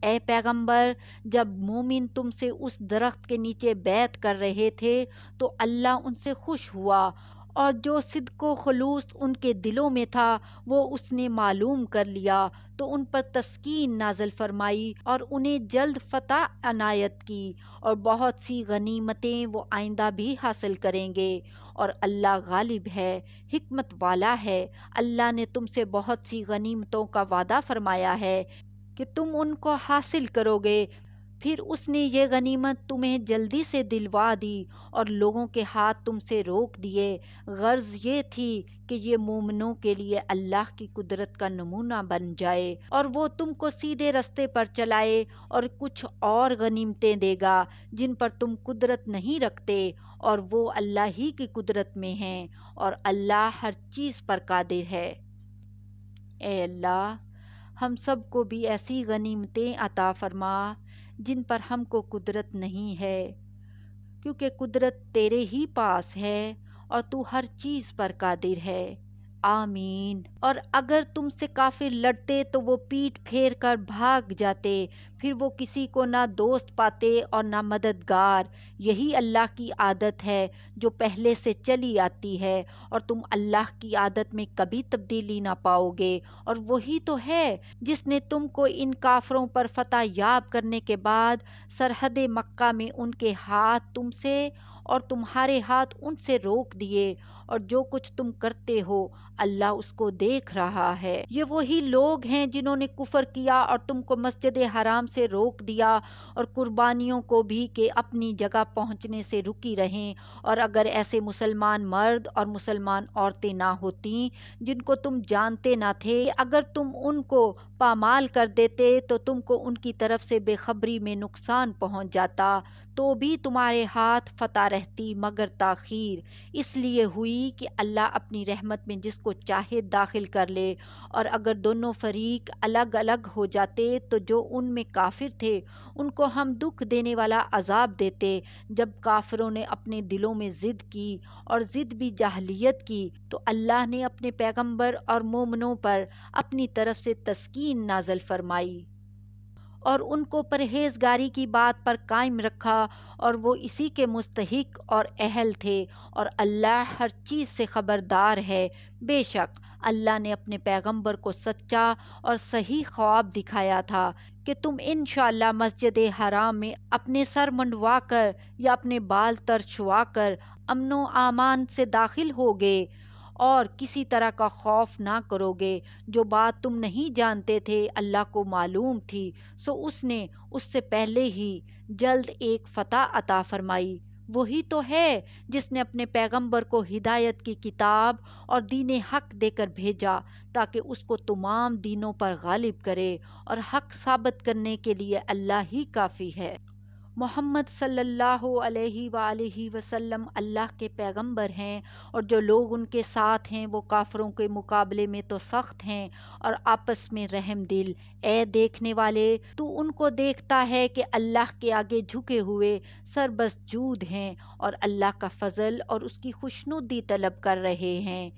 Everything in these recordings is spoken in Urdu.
اے پیغمبر، جب مومن تم سے اس درخت کے نیچے بیعت کر رہے تھے تو اللہ ان سے خوش ہوا، اور جو صدق و خلوص ان کے دلوں میں تھا وہ اس نے معلوم کر لیا، تو ان پر تسکین نازل فرمائی اور انہیں جلد فتح عنایت کی، اور بہت سی غنیمتیں وہ آئندہ بھی حاصل کریں گے، اور اللہ غالب ہے، حکمت والا ہے۔ اللہ نے تم سے بہت سی غنیمتوں کا وعدہ فرمایا ہے کہ تم ان کو حاصل کرو گے، پھر اس نے یہ غنیمت تمہیں جلدی سے دلوا دی اور لوگوں کے ہاتھ تم سے روک دیے۔ غرض یہ تھی کہ یہ مومنوں کے لیے اللہ کی قدرت کا نمونہ بن جائے اور وہ تم کو سیدھے رستے پر چلائے، اور کچھ اور غنیمتیں دے گا جن پر تم قدرت نہیں رکھتے، اور وہ اللہ ہی کی قدرت میں ہیں، اور اللہ ہر چیز پر قادر ہے۔ اے اللہ، ہم سب کو بھی ایسی غنیمتیں عطا فرما جن پر ہم کو قدرت نہیں ہے، کیونکہ قدرت تیرے ہی پاس ہے اور تو ہر چیز پر قادر ہے۔ آمین۔ اور اگر تم سے کافر لڑتے تو وہ پیٹھ پھیر کر بھاگ جاتے، پھر وہ کسی کو نہ دوست پاتے اور نہ مددگار۔ یہی اللہ کی عادت ہے جو پہلے سے چلی آتی ہے، اور تم اللہ کی عادت میں کبھی تبدیلی نہ پاؤ گے، اور وہی تو ہے جس نے تم کو ان کافروں پر فتح یاب کرنے کے بعد سرحد مکہ میں ان کے ہاتھ تم سے اور تمہارے ہاتھ ان سے روک دیے، اور جو کچھ تم کرتے ہو اللہ اس کو دیکھ رہا ہے۔ یہ وہی لوگ ہیں جنہوں نے کفر کیا اور تم کو مسجد حرام سے روک دیا، اور قربانیوں کو بھی کہ اپنی جگہ پہنچنے سے رکی رہیں، اور اگر ایسے مسلمان مرد اور مسلمان عورتیں نہ ہوتیں جن کو تم جانتے نہ تھے، اگر تم ان کو پامال کر دیتے تو تم کو ان کی طرف سے بے خبری میں نقصان پہنچ جاتا، تو بھی تمہارے ہاتھ فتح رہتی مگر تاخیر اس لیے ہوئی کہ اللہ اپنی رحمت میں جس کو چاہے داخل کر لے، اور اگر دونوں فریق الگ الگ ہو جاتے تو جو ان میں کافر تھے ان کو ہم دکھ دینے والا عذاب دیتے۔ جب کافروں نے اپنے دلوں میں ضد کی، اور ضد بھی جاہلیت کی، تو اللہ نے اپنے پیغمبر اور مومنوں پر اپنی طرف سے تسکین نازل فرمائی اور ان کو پرہیزگاری کی بات پر قائم رکھا، اور وہ اسی کے مستحق اور اہل تھے، اور اللہ ہر چیز سے خبردار ہے۔ بے شک اللہ نے اپنے پیغمبر کو سچا اور صحیح خواب دکھایا تھا کہ تم انشاءاللہ مسجد حرام میں اپنے سر منڈوا کر یا اپنے بال ترشوا کر امن و امان سے داخل ہوگے، اور کسی طرح کا خوف نہ کرو گے۔ جو بات تم نہیں جانتے تھے اللہ کو معلوم تھی، سو اس نے اس سے پہلے ہی جلد ایک فتح عطا فرمائی۔ وہی تو ہے جس نے اپنے پیغمبر کو ہدایت کی کتاب اور دین حق دے کر بھیجا تاکہ اس کو تمام دینوں پر غالب کرے، اور حق ثابت کرنے کے لیے اللہ ہی کافی ہے۔ محمد صلی اللہ علیہ وآلہ وسلم اللہ کے پیغمبر ہیں، اور جو لوگ ان کے ساتھ ہیں وہ کافروں کے مقابلے میں تو سخت ہیں اور آپس میں رحم دل۔ اے دیکھنے والے، تو ان کو دیکھتا ہے کہ اللہ کے آگے جھکے ہوئے سربسجود ہیں اور اللہ کا فضل اور اس کی خوشنودی طلب کر رہے ہیں۔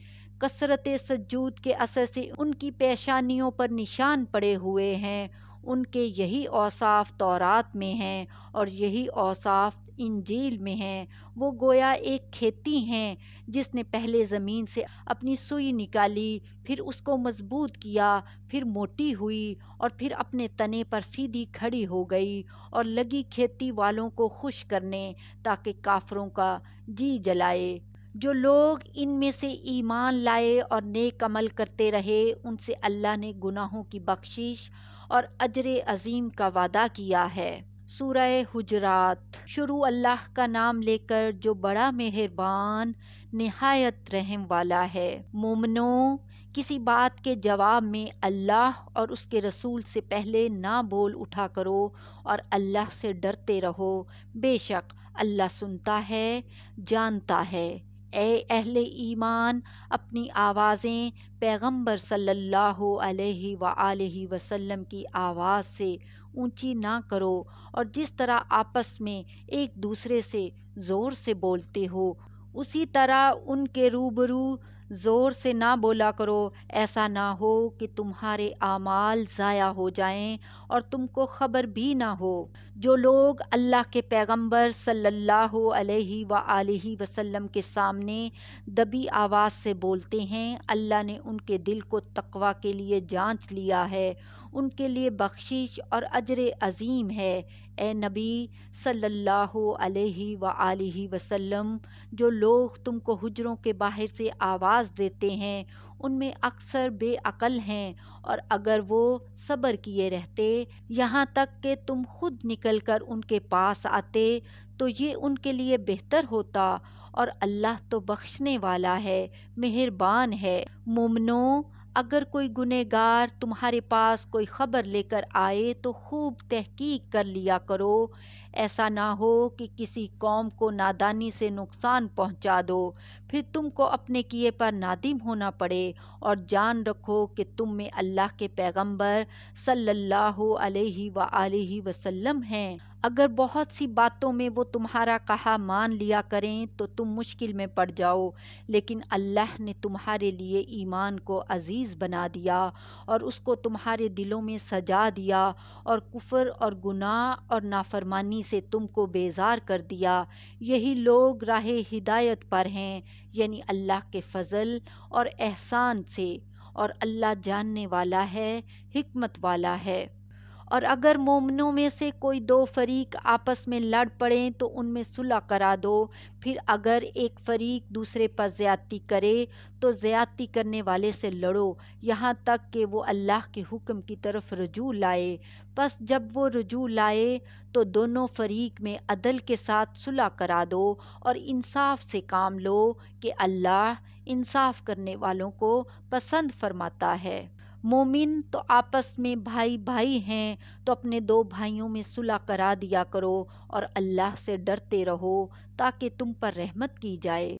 کثرت سجود کے اثر سے ان کی پیشانیوں پر نشان پڑے ہوئے ہیں۔ ان کے یہی اوصاف تورات میں ہیں اور یہی اوصاف انجیل میں ہیں۔ وہ گویا ایک کھیتی ہیں جس نے پہلے زمین سے اپنی سوئی نکالی، پھر اس کو مضبوط کیا، پھر موٹی ہوئی، اور پھر اپنے تنے پر سیدھی کھڑی ہو گئی، اور لگی کھیتی والوں کو خوش کرنے تاکہ کافروں کا جی جلائے۔ جو لوگ ان میں سے ایمان لائے اور نیک عمل کرتے رہے ان سے اللہ نے گناہوں کی بخشش اور اجر عظیم کا وعدہ کیا ہے۔ سورہ حجرات۔ شروع اللہ کا نام لے کر جو بڑا مہربان نہایت رحم والا ہے۔ مومنوں، کسی بات کے جواب میں اللہ اور اس کے رسول سے پہلے نہ بول اٹھا کرو، اور اللہ سے ڈرتے رہو، بے شک اللہ سنتا ہے، جانتا ہے۔ اے اہل ایمان، اپنی آوازیں پیغمبر صلی اللہ علیہ وآلہ وسلم کی آواز سے اونچی نہ کرو، اور جس طرح آپس میں ایک دوسرے سے زور سے بولتے ہو اسی طرح ان کے روبرو زور سے نہ بولا کرو، ایسا نہ ہو کہ تمہارے اعمال ضائع ہو جائیں اور تم کو خبر بھی نہ ہو۔ جو لوگ اللہ کے پیغمبر صلی اللہ علیہ وآلہ وسلم کے سامنے دبی آواز سے بولتے ہیں، اللہ نے ان کے دل کو تقوی کے لیے جانچ لیا ہے، ان کے لیے بخشش اور اجر عظیم ہے۔ اے نبی صلی اللہ علیہ وآلہ وسلم، جو لوگ تم کو حجروں کے باہر سے آواز دیتے ہیں ان میں اکثر بے عقل ہیں، اور اگر وہ صبر کیے رہتے یہاں تک کہ تم خود نکل کر ان کے پاس آتے تو یہ ان کے لیے بہتر ہوتا، اور اللہ تو بخشنے والا ہے، مہربان ہے۔ مومنو، اگر کوئی گنہگار تمہارے پاس کوئی خبر لے کر آئے تو خوب تحقیق کر لیا کرو، ایسا نہ ہو کہ کسی قوم کو نادانی سے نقصان پہنچا دو، پھر تم کو اپنے کیے پر نادم ہونا پڑے، اور جان رکھو کہ تم میں اللہ کے پیغمبر صلی اللہ علیہ وآلہ وسلم ہیں۔ اگر بہت سی باتوں میں وہ تمہارا کہا مان لیا کریں تو تم مشکل میں پڑ جاؤ، لیکن اللہ نے تمہارے لیے ایمان کو عزیز بنا دیا اور اس کو تمہارے دلوں میں سجا دیا، اور کفر اور گناہ اور نافرمانی سے تم کو بیزار کر دیا۔ یہی لوگ راہ ہدایت پر ہیں، یعنی اللہ کے فضل اور احسان سے، اور اللہ جاننے والا ہے، حکمت والا ہے۔ اور اگر مومنوں میں سے کوئی دو فریق آپس میں لڑ پڑیں تو ان میں صلح کرا دو، پھر اگر ایک فریق دوسرے پر زیادتی کرے تو زیادتی کرنے والے سے لڑو، یہاں تک کہ وہ اللہ کے حکم کی طرف رجوع لائے۔ پس جب وہ رجوع لائے تو دونوں فریق میں عدل کے ساتھ صلح کرا دو اور انصاف سے کام لو کہ اللہ انصاف کرنے والوں کو پسند فرماتا ہے۔ مومن تو آپس میں بھائی بھائی ہیں تو اپنے دو بھائیوں میں صلح کرا دیا کرو، اور اللہ سے ڈرتے رہو تاکہ تم پر رحمت کی جائے۔